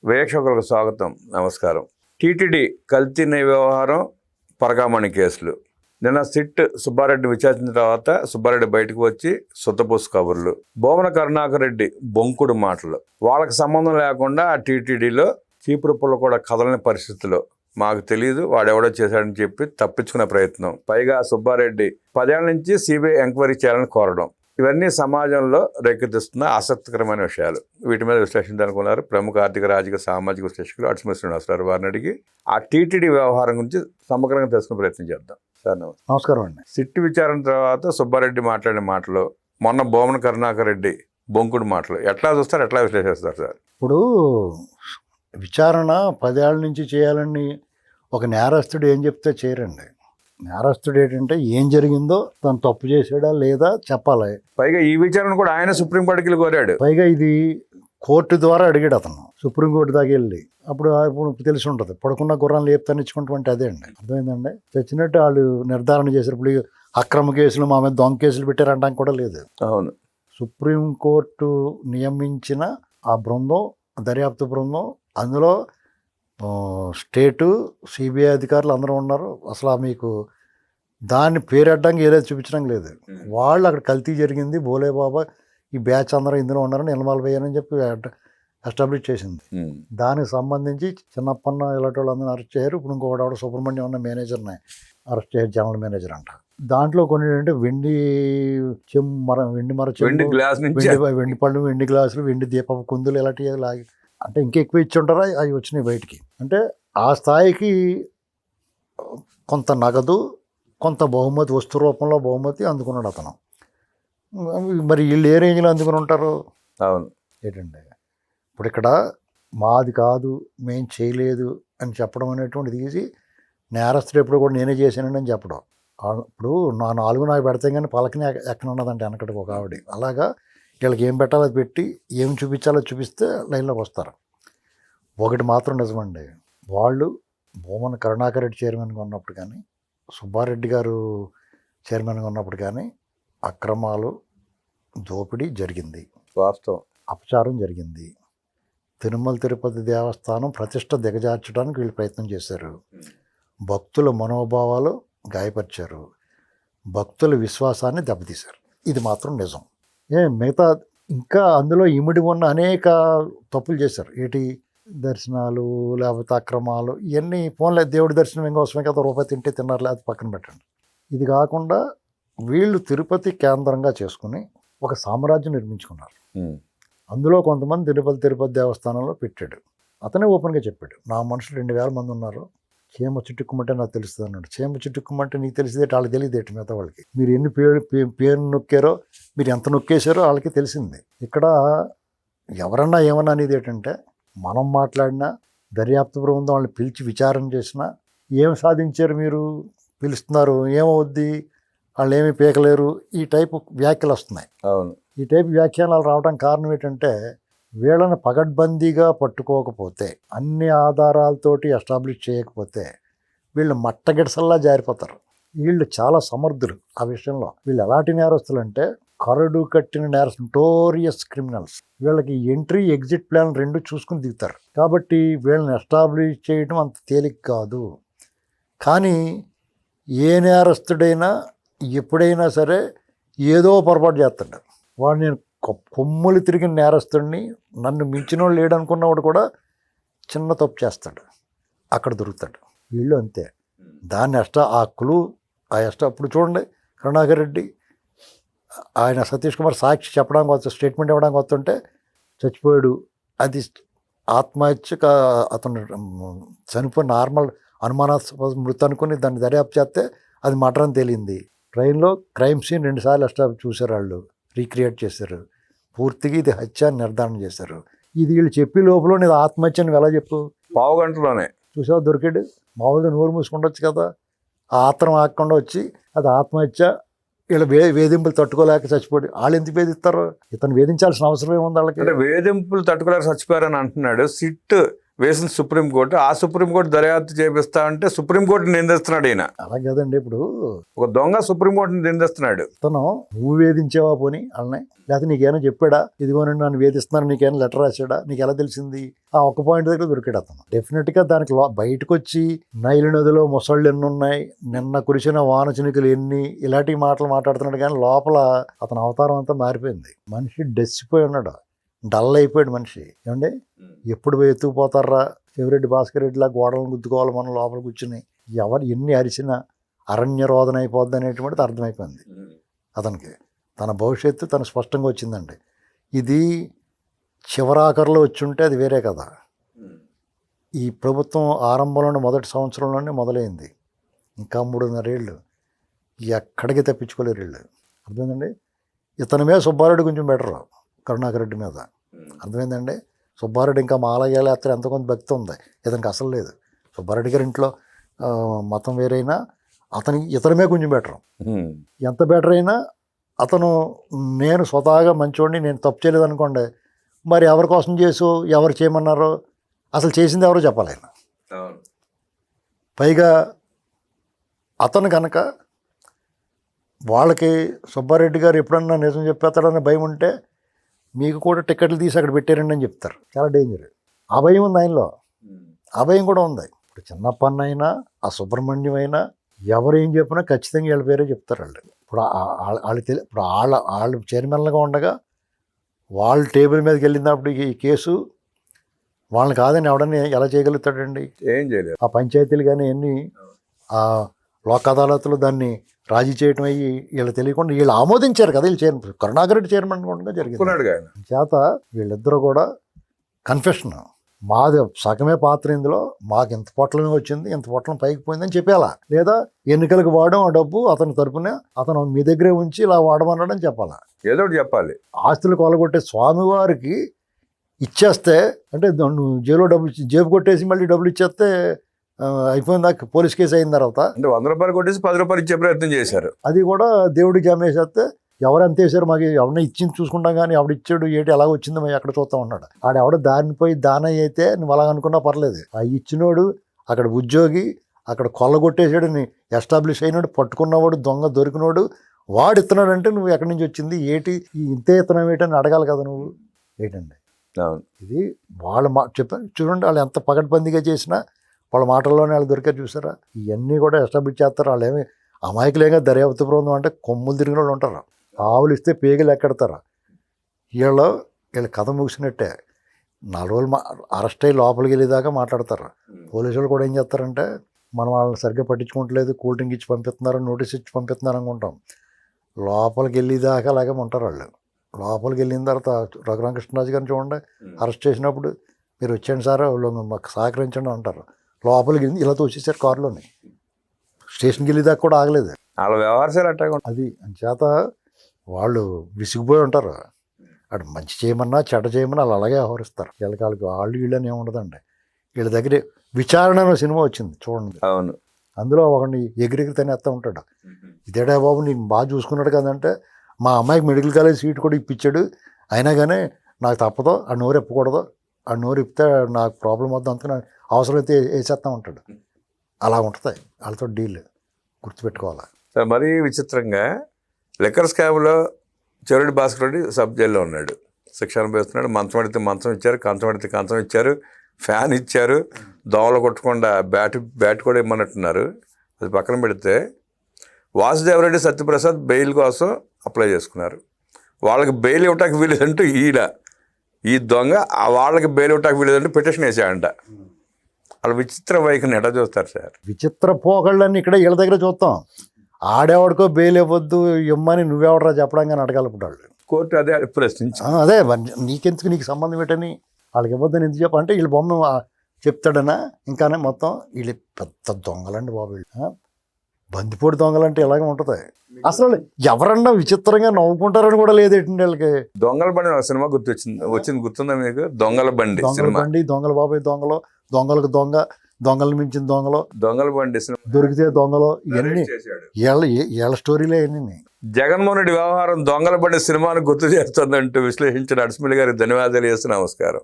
వీక్షకులకు స్వాగతం, నమస్కారం. టీటీడీ కల్తీ వ్యవహారం, పరకామణి కేసులు. నిన్న సిట్ సుబ్బారెడ్డి విచారించిన తర్వాత సుబ్బారెడ్డి బయటకు వచ్చి సుత్తపూసు కబుర్లు, భూమన కరుణాకర్ రెడ్డి బొంకుడు మాటలు, వాళ్ళకి సంబంధం లేకుండా ఆ టీటీడీలో చీపురు పుల్ల కూడా కదలని పరిస్థితిలో మాకు తెలియదు వాడెవడో చేశాడని చెప్పి తప్పించుకునే ప్రయత్నం. పైగా సుబ్బారెడ్డి 10 ఏళ్ల నుంచి సిబిఐ ఎంక్వైరీ చేయాలని కోరడం. ఇవన్నీ సమాజంలో రేకెత్తిస్తున్న ఆసక్తికరమైన విషయాలు. వీటి మీద విశ్లేషించాలనుకున్నారు ప్రముఖ ఆర్థిక, రాజకీయ, సామాజిక విశ్లేషకులు అడ్స్మిర్ శ్రీనివాసరావు వారిని అడిగి ఆ టీటీడీ వ్యవహారం గురించి సమగ్రంగా తెలుసుకునే ప్రయత్నం చేద్దాం. సార్ నమస్కారం అండి. సిట్ విచారణ తర్వాత సుబ్బారెడ్డి మాట్లాడిన మాటలు, మొన్న భూమన కరుణాకర్ రెడ్డి బొంకుడు మాటలు ఎట్లా చూస్తారు, ఎట్లా విశ్లేషిస్తారు సార్? ఇప్పుడు విచారణ 10 ఏళ్ల నుంచి చేయాలని ఒక నేరస్తుడు ఏం చెప్తే చేయరండి. నేరస్తుడు ఏంటంటే ఏం జరిగిందో తను తప్పు చేసాడా లేదా చెప్పాలి. పైగా ఈ విచారణ కూడా ఆయన సుప్రీంకోర్టుకి కోరాడు. పైగా ఇది కోర్టు ద్వారా అడిగాడు అతను, సుప్రీంకోర్టు దాకా వెళ్ళి. అప్పుడు తెలిసి ఉంటుంది, పడుకున్న గుర్రాన్ని లేపుతానిచ్చుకుంటే అదే అండి. అర్థమైందండి. తెచ్చినట్టు వాళ్ళు నిర్ధారణ చేశారు. ఇప్పుడు అక్రమ కేసులు మా మీద దొంగ కేసులు పెట్టారంటానికి కూడా లేదు. అవును, సుప్రీంకోర్టు నియమించిన ఆ బృందం, దర్యాప్తు బృందం, అందులో స్టేటు సిబిఐ అధికారులు అందరూ ఉన్నారు. అసలు మీకు దాన్ని పేరెట్టడానికి ఏదైతే చూపించడం లేదు. వాళ్ళు అక్కడ కల్తీ జరిగింది, బోలే బాబా ఈ బ్యాచ్ అందరూ ఇందులో ఉన్నారని నిలమాలిపోయారని చెప్పి ఎస్టాబ్లిష్ చేసింది. దానికి సంబంధించి చిన్నప్పన్న ఇలాంటి వాళ్ళందరూ అరెస్ట్ చేశారు. ఇప్పుడు ఇంకొకటి సుబ్రహ్మణ్యం ఉన్న మేనేజర్ని అరెస్ట్ చేశారు, జనరల్ మేనేజర్ అంట. దాంట్లో కొన్ని ఏంటంటే వెండి పళ్ళు, వెండి గ్లాసులు, వెండి దీపపు కుందులు ఇలాంటివి లాగి, అంటే ఇంకెక్కువ ఇచ్చి ఉంటారా అవి వచ్చినాయి బయటికి. అంటే ఆ స్థాయికి కొంత నగదు, కొంత బహుమతి, వస్తు రూపంలో బహుమతి అందుకున్నాడు అతను. మరి వీళ్ళు ఏ రేంజ్లో అందుకుని ఉంటారు? అవును. ఏంటండి ఇప్పుడు ఇక్కడ మాది కాదు, మేం చేయలేదు అని చెప్పడం అనేటువంటిది ఈజీ. నేరస్తుడు ఎప్పుడు కూడా నేనే చేశానండి అని చెప్పడం. ఇప్పుడు నా 4 నాకు పెడతాం కానీ పలకని ఎక్కనున్నదంటే వెనకటికి ఒక ఆవిడ. అలాగా వీళ్ళకి ఏం పెట్టాలో అది పెట్టి ఏం చూపించాలో చూపిస్తే లైన్లోకి వస్తారు. ఒకటి మాత్రం నిజమండి, వాళ్ళు భూమన కరుణాకర్ రెడ్డి చైర్మన్గా ఉన్నప్పుడు కానీ, సుబ్బారెడ్డి గారు చైర్మన్గా ఉన్నప్పుడు కానీ అక్రమాలు, దోపిడీ జరిగింది, వాస్తవం. అపచారం జరిగింది. తిరుమల తిరుపతి దేవస్థానం ప్రతిష్ట దిగజార్చడానికి వీళ్ళు ప్రయత్నం చేశారు. భక్తుల మనోభావాలు గాయపరిచారు, భక్తుల విశ్వాసాన్ని దెబ్బతీశారు. ఇది మాత్రం నిజం. మిగతా ఇంకా అందులో ఇమిడి ఉన్న అనేక తప్పులు చేశారు. దర్శనాలు, లేకపోతే అక్రమాలు, ఇవన్నీ ఫోన్లే. దేవుడి దర్శనం ఇంకోసమే కదా, రూపాయి తింటే తిన్నారు, లేకపోతే పక్కన పెట్టండి. ఇది కాకుండా వీళ్ళు తిరుపతి కేంద్రంగా చేసుకుని ఒక సామ్రాజ్యం నిర్మించుకున్నారు. అందులో కొంతమంది తిరుపతి దేవస్థానంలో పెట్టాడు. అతనే ఓపెన్గా చెప్పాడు, నా మనుషులు 2000 మంది ఉన్నారు, చీమ చుట్టుకుమంటే నాకు తెలుస్తుంది అన్నాడు. చీమ చుట్టుకుమంటే నీకు తెలిసేదేటి, వాళ్ళకి తెలియదేటి మిగతా వాళ్ళకి. మీరు ఎన్ని పేరు నొక్కారో, మీరు ఎంత నొక్కేశారో వాళ్ళకి తెలిసింది. ఇక్కడ ఎవరన్నా ఏమన్నా అనేది ఏంటంటే, మనం మాట్లాడినా, దర్యాప్తు బృందం వాళ్ళని పిలిచి విచారణ చేసినా, ఏం సాధించారు మీరు, పిలుస్తున్నారు, ఏమవుద్ది, వాళ్ళు ఏమీ పీకలేరు, ఈ టైపు వ్యాఖ్యలు వస్తున్నాయి. అవును. ఈ టైపు వ్యాఖ్యానాలు రావడానికి కారణం ఏంటంటే, వీళ్ళని పగడ్బందీగా పట్టుకోకపోతే, అన్ని ఆధారాలతోటి ఎస్టాబ్లిష్ చేయకపోతే వీళ్ళు మట్టగిడసల్లా జారిపోతారు. వీళ్ళు చాలా సమర్థులు ఆ విషయంలో. వీళ్ళు ఎలాంటి నేరస్తులు అంటే, కరడు కట్టిన నేరస్తులు, నోటోరియస్ క్రిమినల్స్. వీళ్ళకి ఎంట్రీ, ఎగ్జిట్ ప్లాన్ 2 చూసుకుని దిగుతారు. కాబట్టి వీళ్ళని ఎస్టాబ్లిష్ చేయడం అంత తేలిక కాదు. కానీ ఏ నేరస్తుడైనా ఎప్పుడైనా సరే ఏదో పొరపాటు చేస్తాడు. వాడు నేను కొమ్ములు తిరిగిన నేరస్తుడిని, నన్ను మించిన వాళ్ళు లేడనుకున్నవాడు కూడా చిన్న తప్పు చేస్తాడు, అక్కడ దొరుకుతాడు. వీళ్ళు అంతే. దాన్ని అప్పుడు చూడండి, కరుణాకర్ రెడ్డి ఆయన సతీష్ కుమార్ సాక్షి చెప్పడానికి స్టేట్మెంట్ ఇవ్వడానికి వస్తుంటే చచ్చిపోయాడు, అది ఆత్మహత్య, అతను చనిపోయిన నార్మల్ అనుమానాస్పద మృతి అనుకుని దాన్ని దర్యాప్తు చేస్తే అది మర్డర్ అని తేలింది. ట్రైన్లో క్రైమ్ సీన్ 2 సార్లు చూశారు, వాళ్ళు రీక్రియేట్ చేశారు. పూర్తిగా ఇది హత్య అని నిర్ధారణ చేశారు. ఇది వీళ్ళు చెప్పి లోపల ఇది ఆత్మహత్య అని ఎలా చెప్పు, 1/2 గంటలోనే చూసావు దొరికాడు. మామూలుగా నోరు మూసుకుండొచ్చు కదా, ఆ ఆత్రం ఆకుండా వచ్చి అది ఆత్మహత్య, వీళ్ళ వేధింపులు తట్టుకోలేక చచ్చిపోయి. వాళ్ళు ఎందుకు వేధిస్తారు? ఇతను వేధించాల్సిన అవసరం ఏముంది వాళ్ళకి? అంటే వేధింపులు తట్టుకోలేక చచ్చిపోయారని అంటున్నాడు. సిట్ వేసిన సుప్రీంకోర్టు. ఆ సుప్రీంకోర్టు దర్యాప్తు చేపిస్తా అంటే సుప్రీంకోర్టు నిందిస్తున్నాడు ఈయన. అలా కదండి. ఇప్పుడు ఒక దొంగ సుప్రీంకోర్టుని నిందిస్తున్నాడు. అతను నువ్వు వేధించావా పోని వాళ్ళని, లేకపోతే నీకేమైనా చెప్పాడా, ఇదిగోనండి నన్ను వేధిస్తున్నారు, నీకేమైనా లెటర్ రాశాడా, నీకు ఎలా తెలిసింది? ఆ ఒక్క పాయింట్ దగ్గర దొరికాడు అతను. డెఫినెట్గా దానికి బయటకు వచ్చి నైలు నదిలో మొసళ్ళు ఎన్ని ఉన్నాయి, నిన్న కురిసిన వాన చినుకులు ఎన్ని, ఇలాంటి మాటలు మాట్లాడుతున్నాడు. కానీ లోపల అతని అవతారం అంతా మారిపోయింది. మనిషి డెస్సిపోయి ఉన్నాడు, డల్ అయిపోయాడు మనిషి. ఏమండి, ఎప్పుడు పోయి ఎత్తుకుపోతారా శివరెడ్డి భాస్కర్ రెడ్డిలా గోడలను గుద్దుకోవాలి మనం లోపల కూర్చుని, ఎవరు ఎన్ని అరిచినా అరణ్య రోదన అయిపోద్ది అనేటువంటిది అర్థమైపోయింది అతనికి. తన భవిష్యత్తు తను స్పష్టంగా వచ్చిందండి. ఇది చివరాఖరులో వచ్చి ఉంటే అది వేరే కదా. ఈ ప్రభుత్వం ఆరంభంలోనే మొదటి సంవత్సరంలోనే మొదలైంది. ఇంకా 3.5 ఏళ్ళు ఎక్కడికి తప్పించుకోలేరు వీళ్ళు. అర్థమైందండి. ఇతని మీద సుబ్బారెడ్డి కొంచెం బెటర్, కరుణాకర్ రెడ్డి మీద. అర్థమైందండి. సుబ్బారెడ్డి ఇంకా మాలయాత్ర ఎంత కొంత భక్తి ఉంది, ఇతనికి అసలు లేదు. సుబ్బారెడ్డి గారి ఇంట్లో మతం వేరైనా ఇతనమే కొంచెం బెటర్. ఎంత బెటర్ అయినా అతను నేను స్వతహాగా మంచివాడిని, నేను తప్పు చేయలేదు అనుకోండి, మరి ఎవరి కోసం చేసు, ఎవరు చేయమన్నారో, అసలు చేసింది ఎవరో చెప్పాలి ఆయన. పైగా అతను కనుక వాళ్ళకి సుబ్బారెడ్డి గారు ఎప్పుడన్నా నిజం చెప్పేస్తాడని భయం ఉంటే మీకు కూడా టికెట్లు తీసి అక్కడ పెట్టారండి అని చెప్తారు. చాలా డేంజర్. ఆ భయం ఉంది ఆయనలో, ఆ భయం కూడా ఉంది. ఇప్పుడు చిన్నప్పన్న అయినా ఆ సుబ్రహ్మణ్యం అయినా ఎవరు ఏం చెప్పినా ఖచ్చితంగా వీళ్ళ పేరే చెప్తారు వాళ్ళు. ఇప్పుడు ఇప్పుడు వాళ్ళు చైర్మన్లుగా ఉండగా వాళ్ళ టేబుల్ మీదకి వెళ్ళినప్పుడు ఈ కేసు వాళ్ళని కాదని ఎవడని ఎలా చేయగలుగుతాడండి? ఏం చేయలేదు. ఆ పంచాయతీలు కానీ ఎన్ని ఆ లోక్ అదాలత్లో దాన్ని రాజీ చేయటం అయ్యి వీళ్ళు తెలియకుండా వీళ్ళు ఆమోదించారు కదా. వీళ్ళు చైర్మన్ కరుణాకర్ రెడ్డి చైర్మన్ ఉండగా జరిగింది. చేత వీళ్ళిద్దరూ కూడా కన్ఫెషన్, మాది సగమే పాత్ర ఇందులో, మాకు ఇంత పొట్లమే వచ్చింది, ఇంత పొట్లం పైకి పోయిందని చెప్పాలా, లేదా ఎన్నికలకు వాడడం ఆ డబ్బు అతని తరపున అతను మీ దగ్గరే ఉంచి ఇలా వాడమన్నాడని చెప్పాలా, ఏదో ఒకటి చెప్పాలి. ఆస్తులు కొలగొట్టే స్వామివారికి ఇచ్చేస్తే అంటే నువ్వు జైల్లో డబ్బులు జేబు కొట్టేసి మళ్ళీ డబ్బులు ఇచ్చేస్తే అయిపోయింది. దాకా పోలీస్ కేసు అయిన తర్వాత అంటే 100 రూపాయలు కొట్టేసి 10 రూపాయలు ఇచ్చే ప్రయత్నం చేశారు. అది కూడా దేవుడికి అమ్మేసేస్తే ఎవరు ఎంత వేసారు, మాకు ఎవరిని ఇచ్చింది చూసుకుంటాం కానీ ఎవడు ఇచ్చాడు ఏంటి ఎలా వచ్చిందో మేము ఎక్కడ చూస్తూ ఉన్నాడు. ఆడెవడ దారిపోయి దాన అయితే నువ్వు అలా అనుకున్నా పర్లేదు. ఆ ఇచ్చినోడు అక్కడ ఉద్యోగి, అక్కడ కొల్లగొట్టేసాడు, ఎస్టాబ్లిష్ అయినాడు, పట్టుకున్నవాడు దొంగ దొరికినోడు వాడు ఇస్తున్నాడు అంటే నువ్వు ఎక్కడి నుంచి వచ్చింది ఏంటి, ఇంతే ఇత్తనం ఏంటని అడగాలి కదా నువ్వు. ఏంటండి ఇది వాళ్ళ చెప్పాను చూడండి, వాళ్ళు ఎంత పగడ్బందీగా చేసినా వాళ్ళ మాటల్లోనే వాళ్ళు దొరికారు చూసారా. ఇవన్నీ కూడా ఎస్టాబ్లిష్ చేస్తారు. వాళ్ళు ఏమి అమాయకులేగా దర్యాప్తు బృందం అంటే కొమ్ములు తిరిగిన వాళ్ళు ఉంటారు. ఆవులు ఇస్తే పేగలు ఎక్కడతారు. వీళ్ళ కథ ముగిసినట్టే. 4 రోజులు అరెస్ట్ అయ్యి లోపలికి వెళ్ళేదాకా మాట్లాడతారు. పోలీసులు కూడా ఏం చేస్తారంటే మనం వాళ్ళని సరిగ్గా పట్టించుకోవట్లేదు, కూల్ డ్రింక్ ఇచ్చి పంపిస్తున్నారు, నోటీస్ ఇచ్చి పంపిస్తున్నారు అనుకుంటాం. లోపలికి వెళ్ళేదాకా అలాగే ఉంటారు వాళ్ళు. లోపలికి వెళ్ళిన తర్వాత రఘురామకృష్ణరాజు గారిని చూడండి, అరెస్ట్ చేసినప్పుడు మీరు వచ్చేయండి సార్ మాకు సహకరించండి అంటారు. లోపలికి వెళ్ళి ఇలా తోసేసారు కారులోని. స్టేషన్కి వెళ్ళేదాకా కూడా ఆగలేదు. వాళ్ళ వ్యవహారాలు అట్లా అది చేత వాళ్ళు విసిగిపోయి ఉంటారు. అటు మంచి చేయమన్నా చెడ్డ చేయమన్నా వాళ్ళు అలాగే వ్యవహరిస్తారు. వీళ్ళకి వీళ్ళని ఏముండదండి. వీళ్ళ దగ్గర విచారణ అనే సినిమా వచ్చింది చూడండి. అవును. అందులో ఒకడిని ఎగిరెగిరి తినేస్తూ ఉంటాడు. ఇదేడా బాబు నీకు బాగా చూసుకున్నాడు కదంటే మా అమ్మాయికి మెడికల్ కాలేజ్ సీట్ కూడా ఇప్పించాడు, అయినా కానీ నాకు తప్పదో ఆ నోరు ఇప్పకూడదు, ఆ నోరు ఇప్పితే నాకు ప్రాబ్లం వద్దు, అందుకని అవసరమైతే వేసేస్తూ ఉంటాడు. అలా ఉంటుంది వాళ్ళతో డీల్, గుర్తుపెట్టుకోవాలి. సార్ మరీ విచిత్రంగా లిక్కర్ స్కామ్లో చెవిరెడ్డి భాస్కర్ రెడ్డి సబ్ జైల్లో ఉన్నాడు, శిక్ష అనుభవిస్తున్నాడు. మంచం పడితే మంచం ఇచ్చారు, కంచం పడితే కంచం ఇచ్చారు, ఫ్యాన్ ఇచ్చారు, దోమలు కొట్టకుండా బ్యాట్ కూడా ఇమ్మన్నట్టున్నారు. అది పక్కన పెడితే వాసుదేవరెడ్డి సత్యప్రసాద్ బెయిల్ కోసం అప్లై చేసుకున్నారు. వాళ్ళకి బెయిల్ ఇవ్వటానికి వీలేదంటూ ఈ దొంగ వాళ్ళకి బెయిల్ ఇవ్వటానికి వీలేదంటూ పిటిషన్ వేసాడంట. వాళ్ళు విచిత్ర వైఖరిని ఎట్లా చూస్తారు సార్? విచిత్ర పోకళ్ళని ఇక్కడ వీళ్ళ దగ్గర చూస్తాం. ఆడేవాడికో బెయిల్ ఇవ్వద్దు ఇమ్మని నువ్వెవడరా చెప్పడం కానీ అడగాలి వాళ్ళు. కోర్టు అదే ప్రశ్నించి అదే నీకెందుకు, నీకు సంబంధం ఏంటని వాళ్ళకి ఇవ్వద్దని ఎందుకు చెప్ప అంటే వీళ్ళు బొమ్మ చెప్తాడనా ఇంకానే మొత్తం వీళ్ళు పెద్ద దొంగలండి బాబు. వీళ్ళు బందిపోటు దొంగలంటే ఇలాగే ఉంటుంది. అసలు ఎవరన్నా విచిత్రంగా నవ్వుకుంటారని కూడా లేదేంటి వీళ్ళకి. దొంగల బండి సినిమా వచ్చింది గుర్తుందా మీకు? దొంగల బండి, దొంగల బాబాయ్ దొంగలు, దొంగలకు దొంగ, దొంగలు మించిన దొంగలు, దొంగల బండి దొరికితే దొంగలు, ఇవన్నీ వీళ్ళ స్టోరీలే అన్నీ. జగన్మోహన్ రెడ్డి వ్యవహారం దొంగల బండి సినిమాను గుర్తు చేస్తుందంటూ విశ్లేషించిన అడిసిమిల్లి గారికి ధన్యవాదాలు చేస్తూ నమస్కారం.